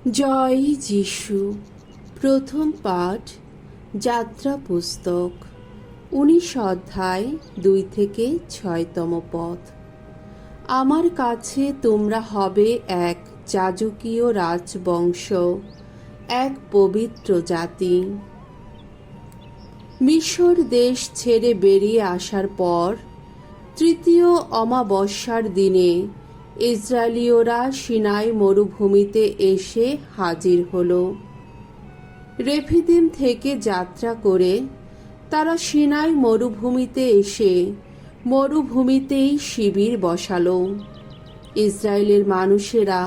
জয় যিশু। প্রথম পাঠ, যাত্রা পুস্তক 19 অধ্যায় 2 থেকে 6তম পদ। আমার কাছে তোমরা হবে এক যাজকীয় রাজবংশ, এক পবিত্র জাতি। মিশর দেশ ছেড়ে বেরিয়ে আসার পর তৃতীয় অমাবস্যার দিনে ইসরায়েলীয়রা সিনাই মরুভূমিতে এসে হাজির হলো। রেফিদিম থেকে যাত্রা করে তারা সিনাই মরুভূমিতে এসে মরুভূমিতেই শিবির বসালো। ইসরায়েলের মানুষেরা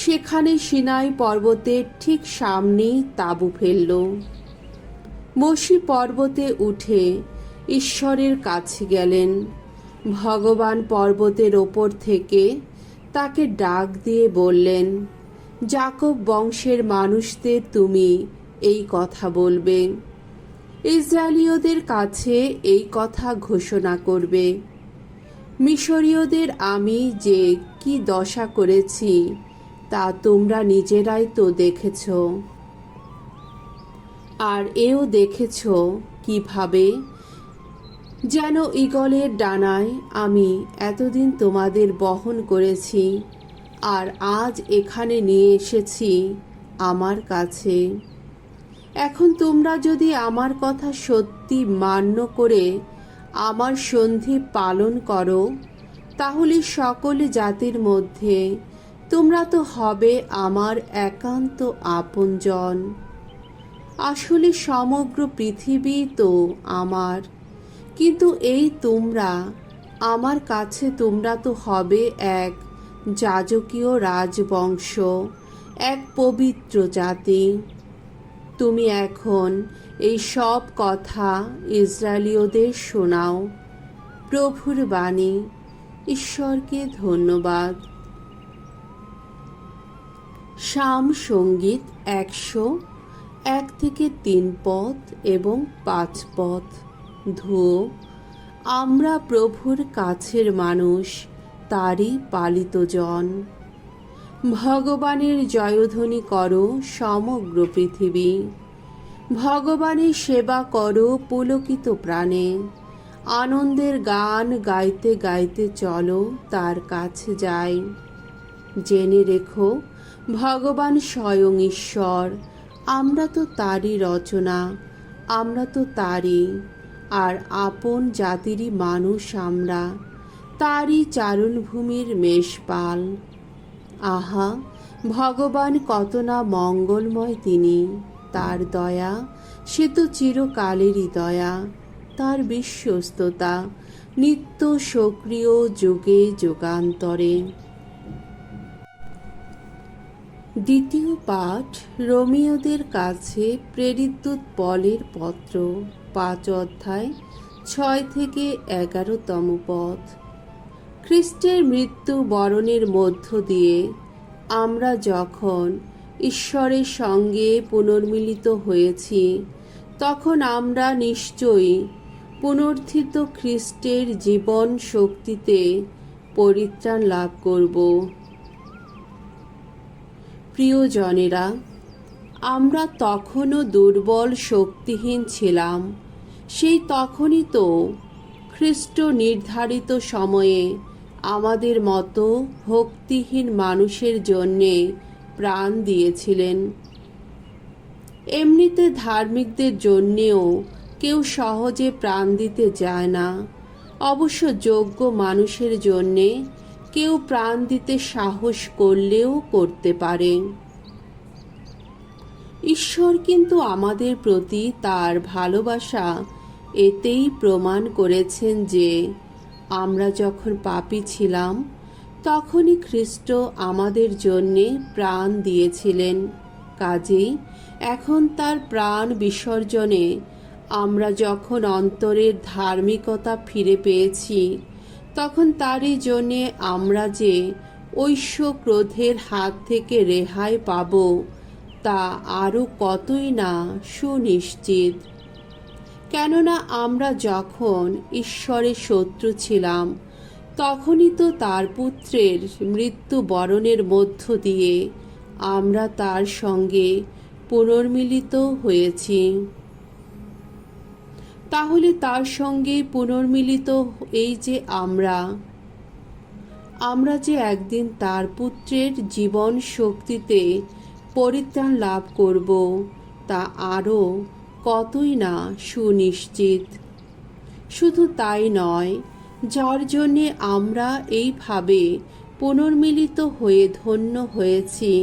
সেখানে সিনাই পর্বতের ঠিক সামনেই তাঁবু ফেলল। মসি পর্বতে উঠে ঈশ্বরের কাছে গেলেন। ভগবান পর্বতের ওপর থেকে তাকে ডাক দিয়ে বললেন, যাকব বংশের মানুষদের তুমি এই কথা বলবে, ইসরায়েলীয়দের কাছে এই কথা ঘোষণা করবে, মিশরীয়দের আমি যে কি দশা করেছি তা তোমরা নিজেরাই তো দেখেছ, আর এও দেখেছ কিভাবে যেন ঈগলের ডানায় আমি এতদিন তোমাদের বহন করেছি, আর আজ এখানে নিয়ে এসেছি আমার কাছে। এখন তোমরা যদি আমার কথা সত্যি মান্য করে আমার সন্ধি পালন করো, তাহলে সকল জাতির মধ্যে তোমরা তো হবে আমার একান্ত আপনজন। আসলে সমগ্র পৃথিবী তো আমার, কিন্তু এই তোমরা আমার কাছে তোমরা তো হবে এক যাজকীয় রাজবংশ, এক পবিত্র জাতি। তুমি এখন এই সব কথা ইসরায়েলীয়দের শোনাও। প্রভুর বাণী। ঈশ্বরকে ধন্যবাদ। সাম সঙ্গীত 101 থেকে 3 পদ এবং 5 পদ। ধুয়ো, আমরা প্রভুর কাছের মানুষ, তারই পালিত জন। ভগবানের জয়ধ্বনি করো সমগ্র পৃথিবী, ভগবানের সেবা করো পুলকিত প্রাণে। আনন্দের গান গাইতে গাইতে চলো তার কাছে যাই। জেনে রেখো ভগবান স্বয়ং ঈশ্বর, আমরা তো তারই রচনা, আমরা তো তারই, আর আপন জাতিরই মানুষ আমরা, তারই চারণভূমির মেষপাল। আহা, ভগবান কত না মঙ্গলময় তিনি, তার দয়া সে তো চিরকালেরই দয়া, তার বিশ্বস্ততা নিত্য সক্রিয় যুগে যুগান্তরে। দ্বিতীয় পাঠ, রোমীয়দের কাছে প্রেরিত পলের পত্র 5 অধ্যায় 6 থেকে 11তম পদ। খ্রিস্টের মৃত্যু বরণের মধ্য দিয়ে আমরা যখন ঈশ্বরের সঙ্গে পুনর্মিলিত হয়েছি, তখন আমরা নিশ্চয়ই পুনরুত্থিত খ্রিস্টের জীবন শক্তিতে পরিত্রাণ লাভ করব। প্রিয়জনেরা, আমরা তখনও দুর্বল শক্তিহীন ছিলাম। সেই তখনই তো খ্রিস্ট নির্ধারিত সময়ে আমাদের মতো ভক্তিহীন মানুষের জন্যে প্রাণ দিয়েছিলেন। এমনিতে ধার্মিকদের জন্যেও কেউ সহজে প্রাণ দিতে যায় না। অবশ্য যোগ্য মানুষের জন্যে কেউ প্রাণ দিতে সাহস করলেও করতে পারে। ঈশ্বর কিন্তু আমাদের প্রতি তার ভালোবাসা এতেই প্রমাণ করেছেন যে আমরা যখন পাপী ছিলাম, তখনই খ্রিস্ট আমাদের জন্যে প্রাণ দিয়েছিলেন। কাজেই এখন তার প্রাণ বিসর্জনে আমরা যখন অন্তরের ধার্মিকতা ফিরে পেয়েছি, তখন তারই জন্যে আমরা যে ঐশ্ব ক্রোধের হাত থেকে রেহাই পাব, তা আরও কতই না সুনিশ্চিত। কেননা আমরা যখন ঈশ্বরের শত্রু ছিলাম, তখনই তো তার পুত্রের মৃত্যুবরণের মধ্য দিয়ে আমরা তার সঙ্গে পুনর্মিলিত হয়েছি। তাহলে তার সঙ্গে পুনর্মিলিত এই যে আমরা যে একদিন তার পুত্রের জীবন শক্তিতে পরিত্রাণ লাভ করব, তা আরও কতই না সুনিশ্চিত। শুধু তাই নয়, যার জন্যে আমরা এইভাবে পুনর্মিলিত হয়ে ধন্য হয়েছি,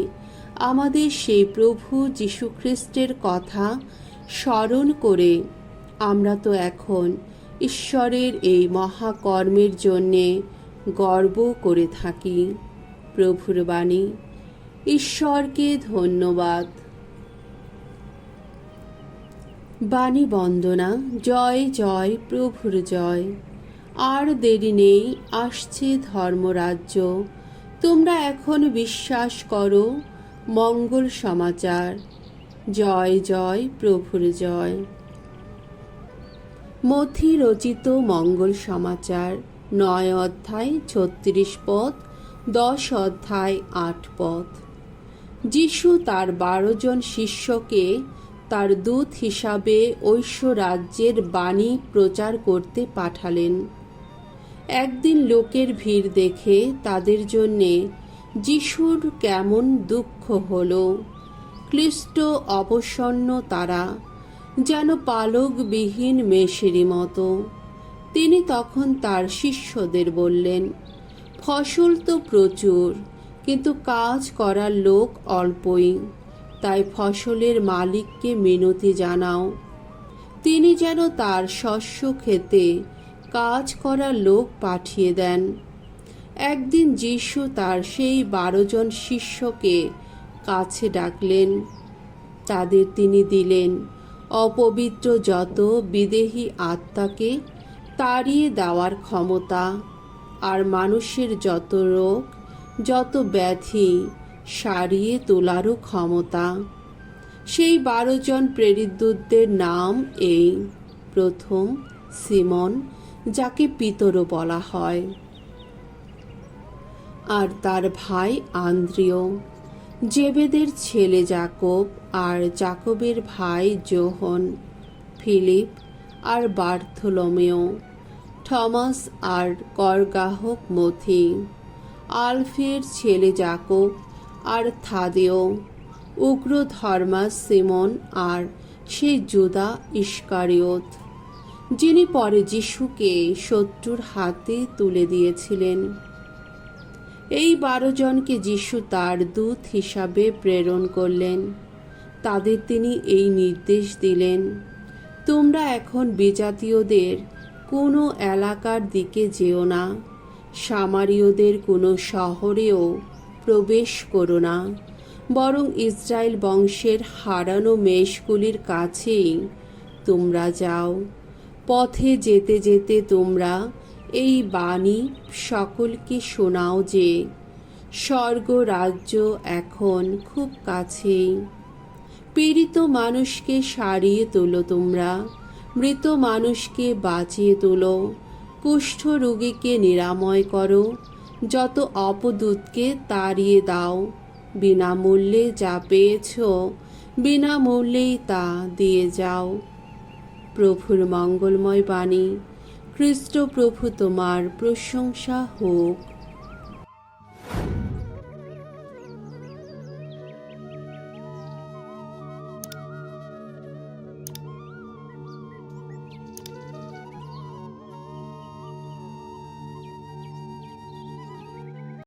আমাদের সেই প্রভু যীশুখ্রিস্টের কথা স্মরণ করে আমরা তো এখন ঈশ্বরের এই মহাকর্মের জন্যে গর্ব করে থাকি। প্রভুর বাণী। ঈশ্বরকে ধন্যবাদ। বাণী বন্দনা। জয় জয় প্রভুর জয়। আর দেরি নেই, আসছে ধর্মরাজ্য। তোমরা এখন বিশ্বাস করো মঙ্গল সমাচার। জয় জয় প্রভুর জয়। মথি রচিত মঙ্গল সমাচার 9 অধ্যায় 36 পদ, 10 অধ্যায় 8 পদ। যিশু তার 12 জন শিষ্যকে তার দূত হিসাবে ঐশ্ব রাজ্যের বাণী প্রচার করতে পাঠালেন। একদিন লোকের ভিড় দেখে তাদের জন্যে যিশুর কেমন দুঃখ হলো। ক্লিষ্ট অবসন্ন তারা, যেন পালকবিহীন মেষেরই মতো। তিনি তখন তার শিষ্যদের বললেন, ফসল তো প্রচুর, কিন্তু কাজ করার লোক অল্পই। তাই ফসলের মালিককে মিনতি জানাও, তিনি যেন তার শস্য খেতে কাজ করার লোক পাঠিয়ে দেন। একদিন যিশু তার সেই 12 জন শিষ্যকে কাছে ডাকলেন। তাদের তিনি দিলেন অপবিত্র যত বিদেহী আত্মাকে তাড়িয়ে দেওয়ার ক্ষমতা, আর মানুষের যত রোগ, যত ব্যাধি সারিয়ে তোলারও ক্ষমতা। সেই 12 জন প্রেরিতদূতদের নাম এই। প্রথম, সিমন, যাকে পিতরও বলা হয়, আর তার ভাই আন্দ্রিয়, জেবেদের ছেলে যাকব আর যাকবের ভাই যোহন, ফিলিপ আর বার্থলোমেও, থমাস আর করগ্রাহক মথি, আলফের ছেলে যাকব আর থাদেও, উগ্র ধর্মাস সিমন আর সেই জুদা ইস্কারিওত, যিনি পরে যিশুকে শত্রুর হাতে তুলে দিয়েছিলেন। এই 12 জনকে যিশু তার দূত হিসাবে প্রেরণ করলেন। তাদের তিনি এই নির্দেশ দিলেন, তোমরা এখন বিজাতীয়দের কোনো এলাকার দিকে যেও না, সামারীয়দের কোনো শহরেও প্রবেশ করো না, বরং ইসরায়েল বংশের হারানো মেষগুলির কাছেই তোমরা যাও। পথে যেতে যেতে তোমরা এই বাণী সকলকে শোনাও যে স্বর্গ রাজ্য এখন খুব কাছেই। পীড়িত মানুষকে সারিয়ে তোলো তোমরা, মৃত মানুষকে বাঁচিয়ে তোলো, কুষ্ঠ রোগীকে নিরাময় করো, যত অপদূতকে তাড়িয়ে দাও। বিনামূল্যে যা পেয়েছ, বিনামূল্যেই তা দিয়ে যাও। প্রভুর মঙ্গলময় বাণী। খ্রিস্ট প্রভু তোমার প্রশংসা হোক।